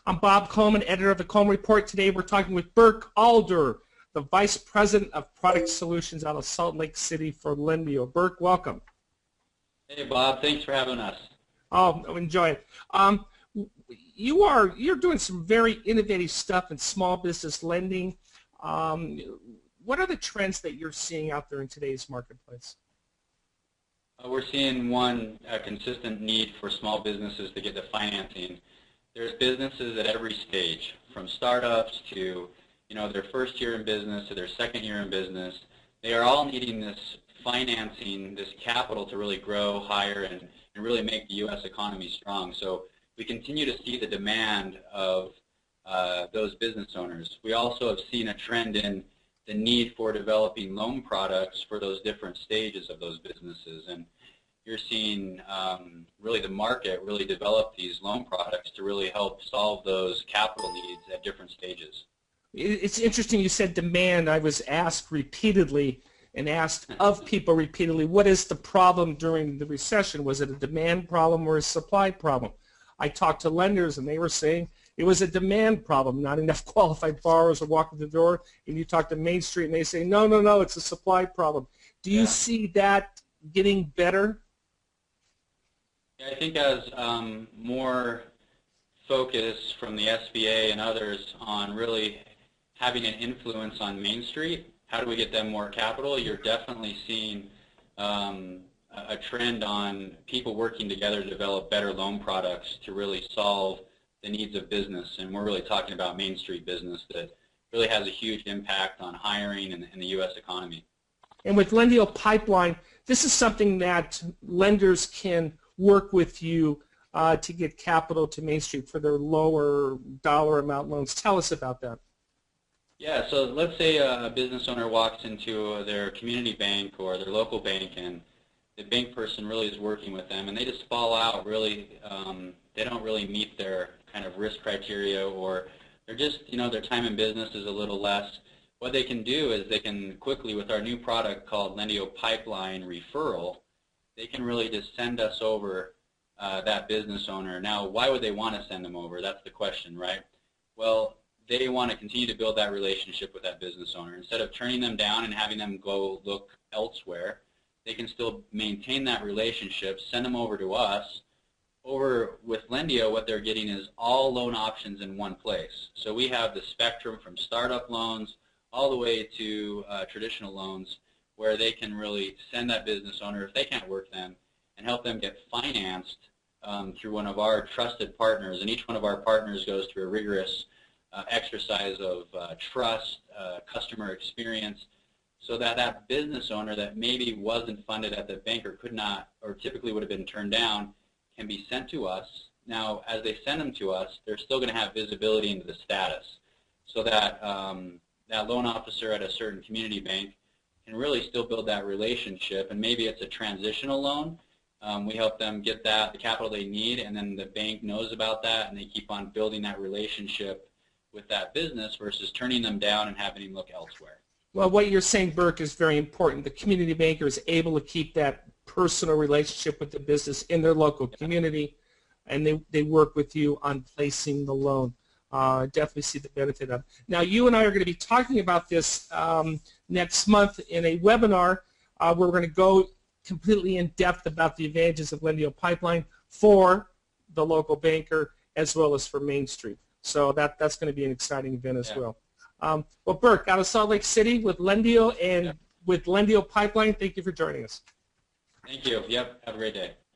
I'm Bob Coleman, editor of the Coleman Report. Today we're talking with Burke Alder, the Vice President of Product Solutions out of Salt Lake City for Lendio. Burke, welcome. Hey, Bob. Thanks for having us. Oh, enjoy it. You're doing some very innovative stuff in small business lending. What are the trends that you're seeing out there in today's marketplace? We're seeing a consistent need for small businesses to get the financing. There's businesses at every stage, from startups to their first year in business to their second year in business. They are all needing this financing, this capital to really grow, hire, and really make the U.S. economy strong. So we continue to see the demand of those business owners. We also have seen a trend in the need for developing loan products for those different stages of those businesses. And you're seeing really the market really develop these loan products to really help solve those capital needs at different stages. It's interesting you said demand. I was asked repeatedly and asked of people repeatedly, what is the problem during the recession? Was it a demand problem or a supply problem? I talked to lenders and they were saying it was a demand problem, not enough qualified borrowers are walking the door. And you talk to Main Street and they say, no, it's a supply problem. Do you see that getting better? Yeah, I think as more focus from the SBA and others on really having an influence on Main Street, how do we get them more capital? You're definitely seeing a trend on people working together to develop better loan products to really solve the needs of business. And we're really talking about Main Street business that really has a huge impact on hiring in the U.S. economy. And with Lendio Pipeline, this is something that lenders can work with you to get capital to Main Street for their lower dollar amount loans. Tell us about that. Yeah, so let's say a business owner walks into their community bank or their local bank and the bank person really is working with them and they just fall out really, they don't really meet their kind of risk criteria, or they're just, their time in business is a little less. What they can do is they can quickly, with our new product called Lendio Pipeline Referral, they can really just send us over that business owner. Now, why would they want to send them over? That's the question, right? Well, they want to continue to build that relationship with that business owner. Instead of turning them down and having them go look elsewhere, they can still maintain that relationship, send them over to us. Over with Lendio, what they're getting is all loan options in one place. So we have the spectrum from startup loans all the way to traditional loans, where they can really send that business owner, if they can't work them, and help them get financed through one of our trusted partners. And each one of our partners goes through a rigorous exercise of trust, customer experience, so that that business owner that maybe wasn't funded at the bank or could not, or typically would have been turned down, can be sent to us. Now, as they send them to us, they're still going to have visibility into the status, so that that loan officer at a certain community bank can really still build that relationship. And maybe it's a transitional loan. We help them get the capital they need, and then the bank knows about that, and they keep on building that relationship with that business versus turning them down and having them look elsewhere. Well, what you're saying, Burke, is very important. The community banker is able to keep that personal relationship with the business in their local community, and they work with you on placing the loan. Definitely see the benefit of it. Now, you and I are going to be talking about this next month in a webinar where we're going to go completely in depth about the advantages of Lendio Pipeline for the local banker as well as for Main Street. So that's going to be an exciting event as well. Well, Burke, out of Salt Lake City with Lendio and with Lendio Pipeline, thank you for joining us. Thank you. Yep. Have a great day.